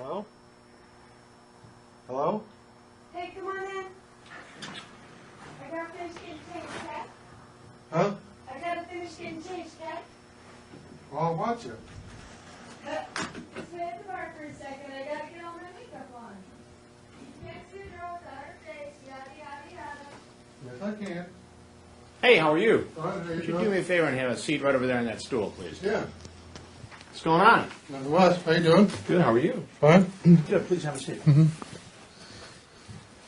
Hello? Hello? Hey, come on in. I gotta finish getting changed, okay? Huh? I gotta finish getting changed, okay? Well, I'll watch it. Just wait at the bar for a second. I gotta get all my makeup on. You can't see a girl without her face. Yada, yada, yada. Yes, I can. Hey, how are you? Fine, Would you do me a favor and have a seat right over there on that stool, please? Yeah. What's going on? Nothing much. How you doing? Good, how are you? Fine. Good, please have a seat.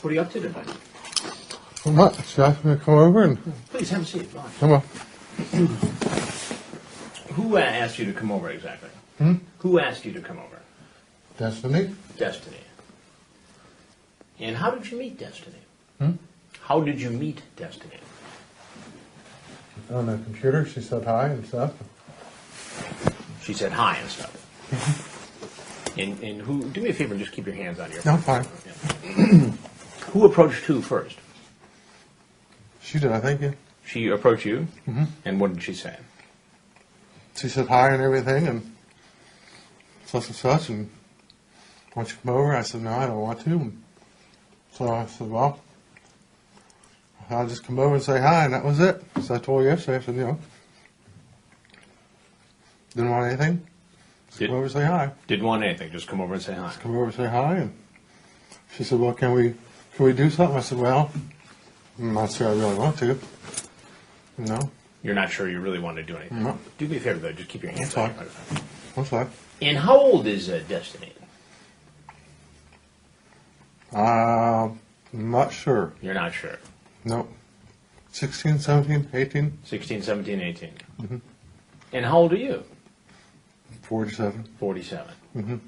What are you up to today? Well, not. She asked me to come over and Please have a seat. Go on. come on. Who asked you to come over exactly? Who asked you to come over? Destiny? Destiny. And how did you meet Destiny? Hmm? How did you meet Destiny? On the computer, she said hi and stuff. She said hi and stuff. And who? Do me a favor and just keep your hands on your. No, fine. Yeah. Who approached who first? She did, I think. Yeah. She approached you, and what did she say? She said hi and everything and such, and won't you come over? I said, no, I don't want to. And so I said, well, I'll just come over and say hi, and that was it. So I told her yesterday, I said, didn't want anything. Just come over and say hi. Didn't want anything. Just come over and say hi. Come over and say hi, and she said, well, can we do something? I said, well, I'm not sure I really want to. You're not sure you really want to do anything. No. Do me a favor though. Just keep your hands That's on. fine. What's that? And how old is Destiny? I'm not sure. You're not sure. No. 16, 17, 18, 16, 17, 18. And how old are you? 47. 47.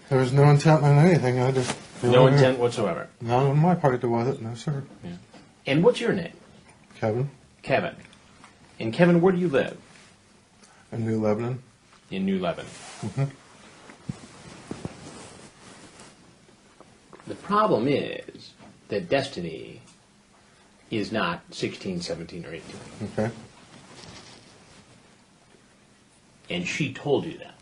There was no intent on anything. I just... No intent whatsoever. Not on my part there was it. No, sir. Yeah. And what's your name? Kevin Kevin. And Kevin, where do you live? in New Lebanon. In New Lebanon. The problem is that Destiny is not 16, 17, or 18. Okay. And she told you that.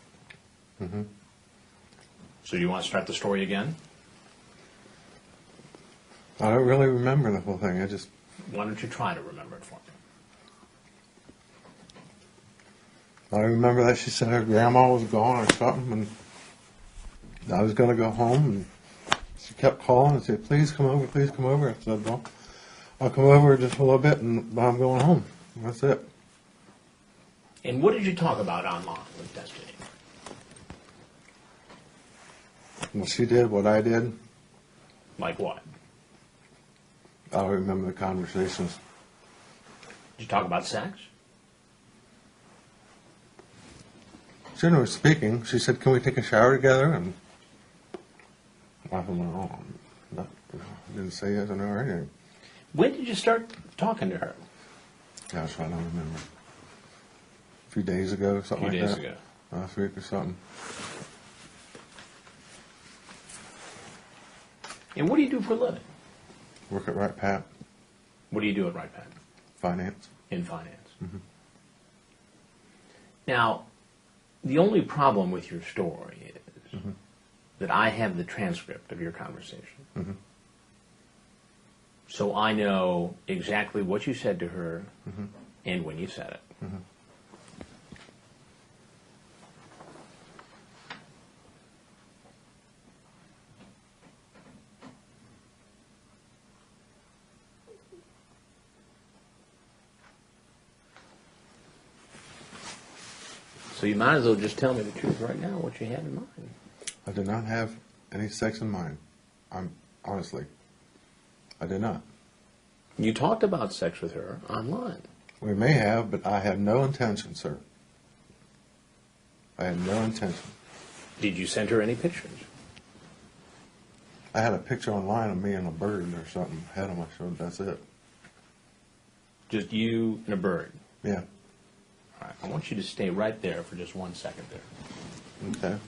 So do you want to start the story again? I don't really remember the whole thing. I just... Why don't you try to remember it for me? I remember that she said her grandma was gone or something, and I was going to go home, and she kept calling and said, please come over, please come over. I said, well, I'll come over just a little bit, and I'm going home. And that's it. And what did you talk about online with Destiny? What she did, what I did, Like what? I don't remember the conversations. Did you talk about sex? Generally speaking, she said, can we take a shower together? And I said, well, no, didn't say yes or no or anything. When did you start talking to her? Gosh, I don't remember. A few days ago, something A few like days that. ago. Last week or something. And what do you do for a living? Work at Right Pat, What do you do at Right Pat? finance. In finance. Now, the only problem with your story is that I have the transcript of your conversation. So I know exactly what you said to her and when you said it. So you might as well just tell me the truth right now, what you had in mind. I did not have any sex in mind. Honestly, I did not. You talked about sex with her online. We may have, but I had no intention, sir. I had no intention. Did you send her any pictures? I had a picture online of me and a bird or something head on my shoulder. That's it. Just you and a bird. Yeah. All right, I want you to stay right there for just 1 second there. Okay.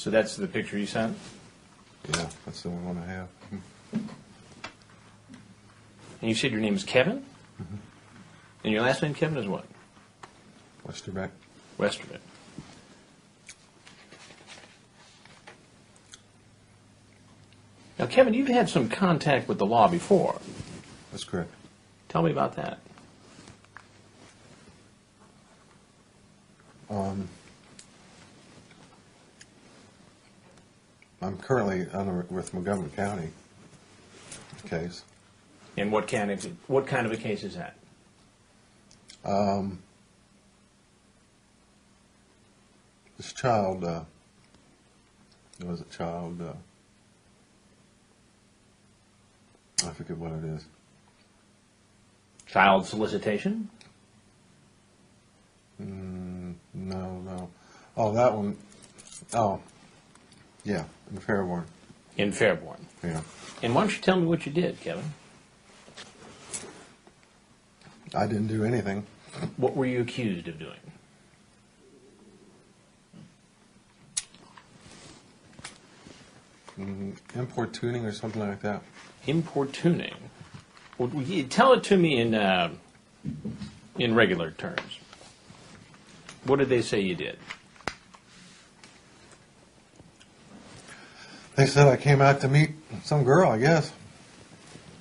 So that's the picture you sent? Yeah, that's the only one I have. And you said your name is Kevin? Mm-hmm. And your last name, Kevin, is what? Westerbeck. Westerbeck. Now, Kevin, you've had some contact with the law before. That's correct. Tell me about that. I'm currently with Montgomery County case. And what kind of a case is that? This child, it was a child, I forget what it is. Child solicitation? No. Oh, that one. Oh, yeah, in Fairborn. In Fairborn. Yeah. And why don't you tell me what you did, Kevin? I didn't do anything. What were you accused of doing? Importuning or something like that. Importuning. Well, tell it to me in regular terms. What did they say you did? They said I came out to meet some girl, I guess.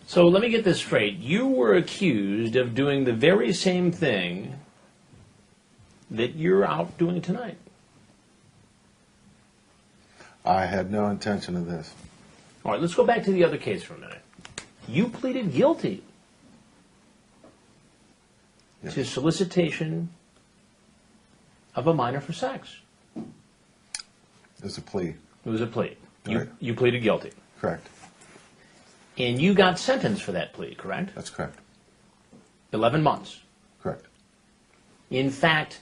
So let me get this straight. You were accused of doing the very same thing that you're out doing tonight. I had no intention of this. All right, let's go back to the other case for a minute. You pleaded guilty Yes. to solicitation of a minor for sex. It's a plea. It was a plea. Right. You pleaded guilty. Correct. And you got sentenced for that plea, correct? That's correct. 11 months. Correct. In fact,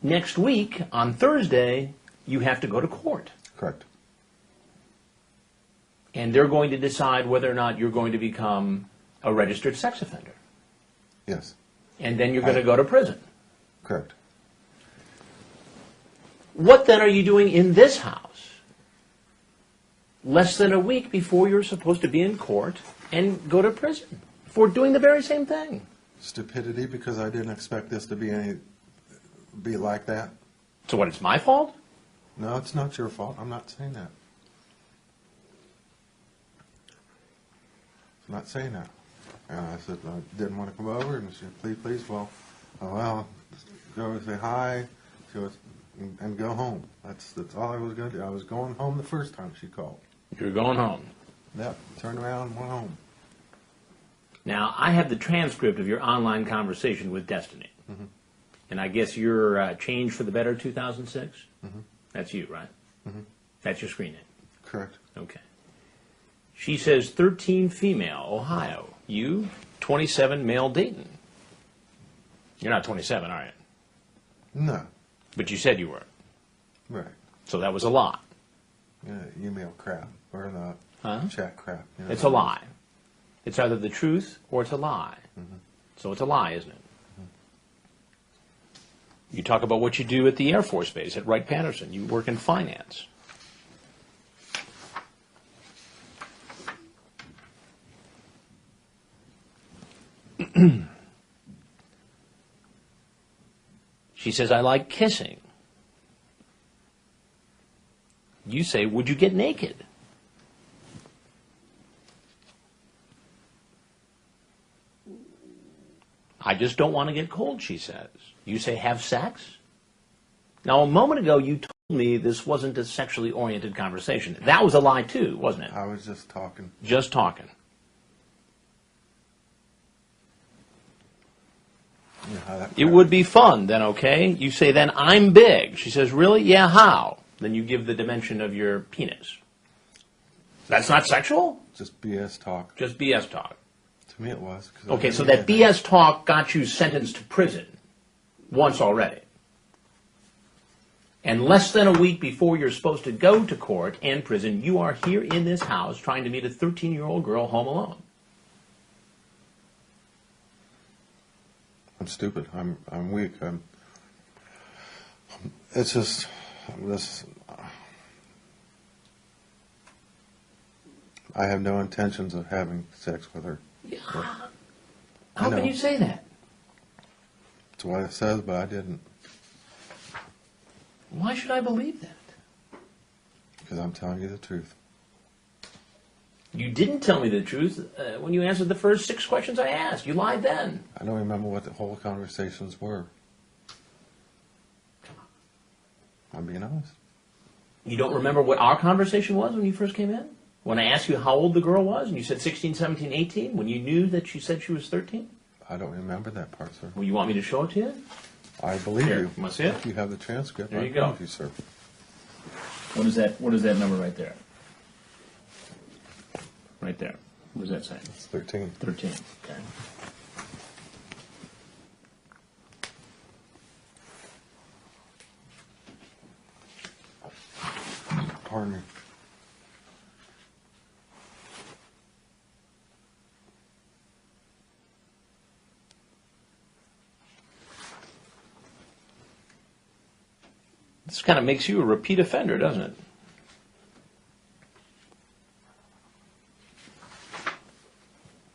next week, on Thursday, you have to go to court. Correct. And they're going to decide whether or not you're going to become a registered sex offender. Yes. And then you're going to go to prison. Correct. What then are you doing in this house? Less than a week before you're supposed to be in court and go to prison for doing the very same thing. Stupidity, because I didn't expect this to be like that. So what, it's my fault? No, it's not your fault. I'm not saying that. I'm not saying that. And I said I didn't want to come over, and she said, please. Well, go say hi, and go home. That's all I was going to do. I was going home the first time she called. You're going home. Yep. Turned around and went home. Now, I have the transcript of your online conversation with Destiny. Mm-hmm. And I guess you're Change for the Better 2006? Mm-hmm. That's you, right? Mm-hmm. That's your screen name? Correct. Okay. She says 13 female, Ohio. You, 27 male, Dayton. You're not 27, are you? No. But you said you were. Right. So that was a lie. Yeah, email crap or the chat crap. You know. It's a lie. It's either the truth or it's a lie. Mm-hmm. So it's a lie, isn't it? You talk about what you do at the Air Force Base at Wright-Patterson. You work in finance. She says, I like kissing. You say, would you get naked? I just don't want to get cold, she says. You say, have sex? Now, a moment ago, you told me this wasn't a sexually oriented conversation. That was a lie, too, wasn't it? I was just talking. Just talking. Yeah, It would be fun, then, okay? You say, then I'm big. She says, really? Yeah, how? Then you give the dimension of your penis. That's not sexual? Just BS talk. Just BS talk. To me it was. Okay, so that BS talk got you sentenced to prison once already. And less than a week before you're supposed to go to court and prison, you are here in this house trying to meet a 13-year-old girl home alone. I'm stupid. I'm weak. It's just this. I have no intentions of having sex with her. Yeah. I How know. can you say that? That's what it says, but I didn't. Why should I believe that? Because I'm telling you the truth. You didn't tell me the truth when you answered the first 6 questions I asked. You lied then. I don't remember what the whole conversations were. I'm being honest. You don't remember what our conversation was when you first came in? When I asked you how old the girl was, and you said 16, 17, 18, when you knew that she said she was 13? I don't remember that part, sir. Well, you want me to show it to you? I believe Here, you. you want to see it? You have the transcript. There I you go. believe you, sir. What is that number right there? Right there. What does that say? It's 13. 13. Okay. Pardon me. This kind of makes you a repeat offender, doesn't it?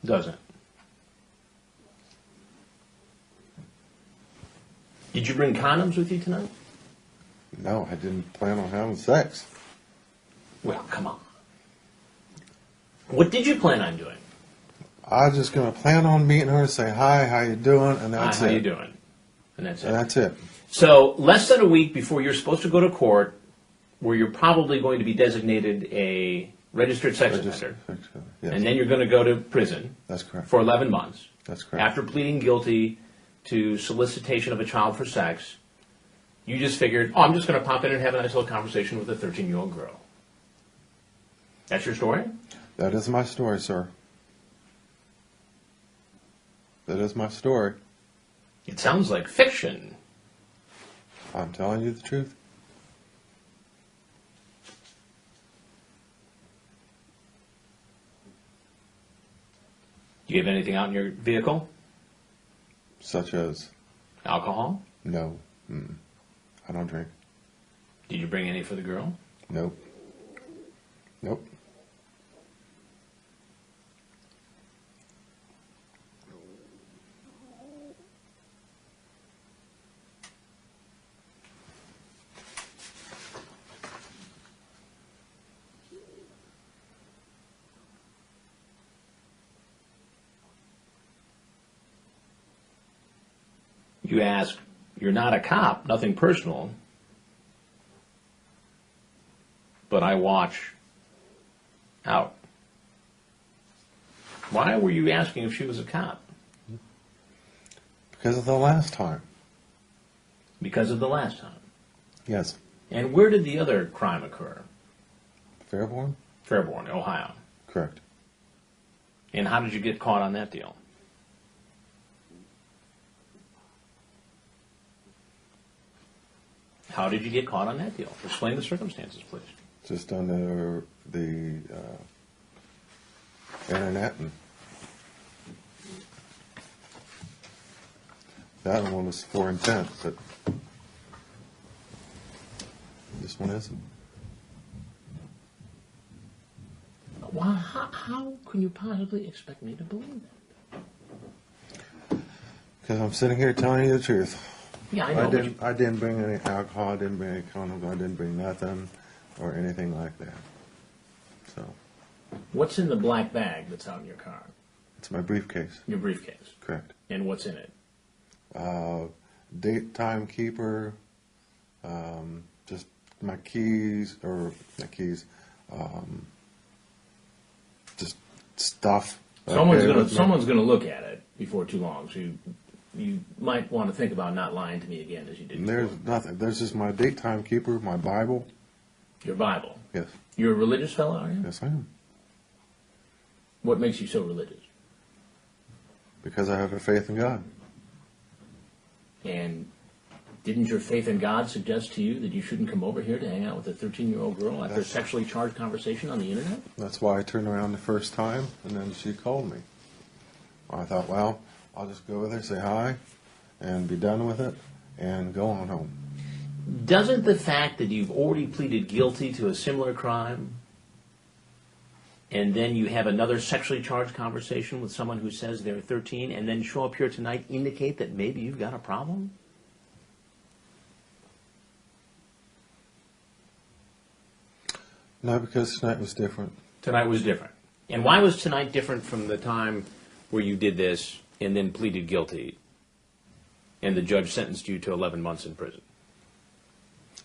Doesn't it? Did you bring condoms with you tonight? No, I didn't plan on having sex. Well, come on. What did you plan on doing? I was just going to plan on meeting her, say hi, how you doing, and that's How it. you doing? And that's it. And that's it. So less than a week before you're supposed to go to court, where you're probably going to be designated a registered sex offender, Yes, and then you're going to go to prison that's correct. for 11 months That's correct. after pleading guilty to solicitation of a child for sex. You just figured, I'm just going to pop in and have a nice little conversation with a 13-year-old girl. That's your story? That is my story, sir. That is my story. It sounds like fiction. I'm telling you the truth. Do you have anything out in your vehicle? Such as, Alcohol? no, I don't drink. Did you bring any for the girl? Nope. Nope. You ask, you're not a cop, nothing personal, but I watch out. Why were you asking if she was a cop? Because of the last time. Because of the last time. Yes. And where did the other crime occur? Fairborn? Fairborn, Ohio. Correct. And how did you get caught on that deal? How did you get caught on that deal? Explain the circumstances, please. Just under the internet, and that one was for intent, but this one isn't. Well, how can you possibly expect me to believe that? Because I'm sitting here telling you the truth. Yeah, I know. but you- I didn't bring any alcohol. I didn't bring any condoms. I didn't bring nothing or anything like that. So What's in the black bag that's out in your car? it's my briefcase. Your briefcase. Correct. And what's in it? Date timekeeper. Just my keys just stuff. Someone's gonna look at it before too long. So you might want to think about not lying to me again as you did And before. there's nothing. There's just my date timekeeper, my Bible. Your Bible. Yes. You're a religious fellow, are you? Yes, I am. What makes you so religious? Because I have a faith in God. And didn't your faith in God suggest to you that you shouldn't come over here to hang out with a 13-year-old girl after a sexually charged conversation on the internet? That's why I turned around the first time, and then she called me. I thought, well, I'll just go with her, say hi, and be done with it, and go on home. Doesn't the fact that you've already pleaded guilty to a similar crime and then you have another sexually charged conversation with someone who says they're 13, and then show up here tonight, indicate that maybe you've got a problem? No, because tonight was different. Tonight was different. And why was tonight different from the time where you did this and then pleaded guilty and the judge sentenced you to 11 months in prison?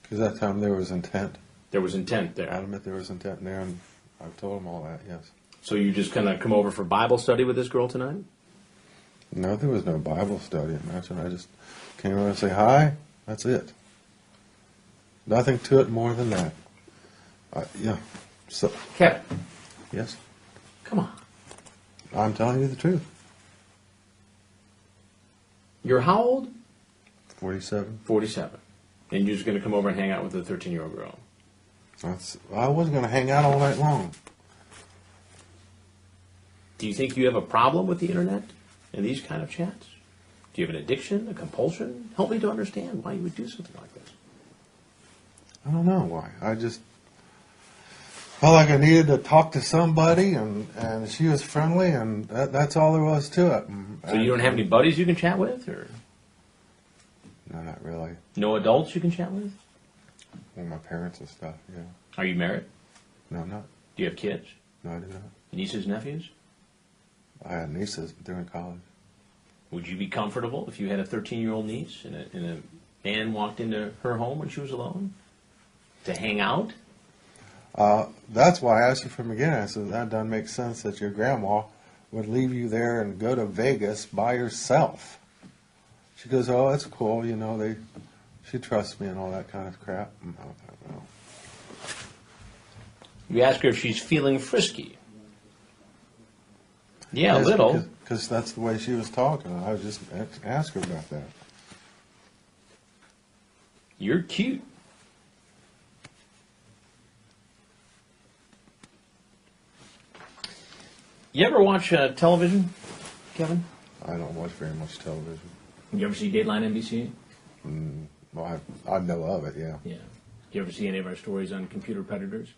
Because that time there was intent. There was intent there. I admit there was intent there, and I've told him all that, yes. So you just kind of come over for Bible study with this girl tonight? No, there was no Bible study at Matson. I just came over and say hi. That's it. Nothing to it more than that. Yeah. So, Kevin, yes, come on. I'm telling you the truth. You're how old? 47. 47. And you're just going to come over and hang out with a 13-year-old girl? I wasn't going to hang out all night long. Do you think you have a problem with the internet and these kind of chats? Do you have an addiction, a compulsion? Help me to understand why you would do something like this. I don't know why. I just felt like I needed to talk to somebody, and she was friendly, and that's all there was to it. So you don't have any buddies you can chat with? Or No, not really. no adults you can chat with? Well, my parents and stuff, yeah. Are you married? No, I'm not. Do you have kids? No, I do not. Nieces, nephews? I had nieces, but they're in college. Would you be comfortable if you had a 13-year-old niece and a man walked into her home when she was alone to hang out? That's why I asked her from the beginning. I said, that doesn't make sense that your grandma would leave you there and go to Vegas by yourself. She goes, oh, it's cool, you know, she trusts me and all that kind of crap. No. You ask her if she's feeling frisky. Yeah, Yes, a little. Because that's the way she was talking. I was just ask her about that. You're cute. You ever watch television, Kevin? I don't watch very much television. You ever see Dateline NBC? Well, I know of it, yeah. Yeah. You ever see any of our stories on computer predators?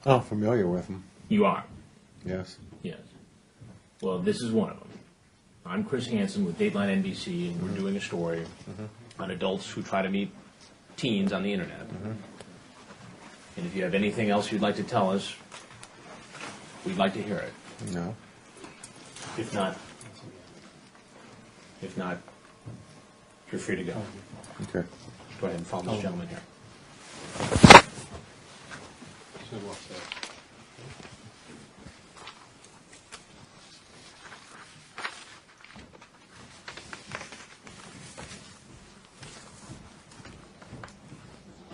I'm familiar with them, You are. yes. Yes. Well, this is one of them. I'm Chris Hansen with Dateline NBC, and we're doing a story on adults who try to meet teens on the internet. And if you have anything else you'd like to tell us, we'd like to hear it. No. If not, you're free to go. Okay. Go ahead and follow this gentleman here. So what's that?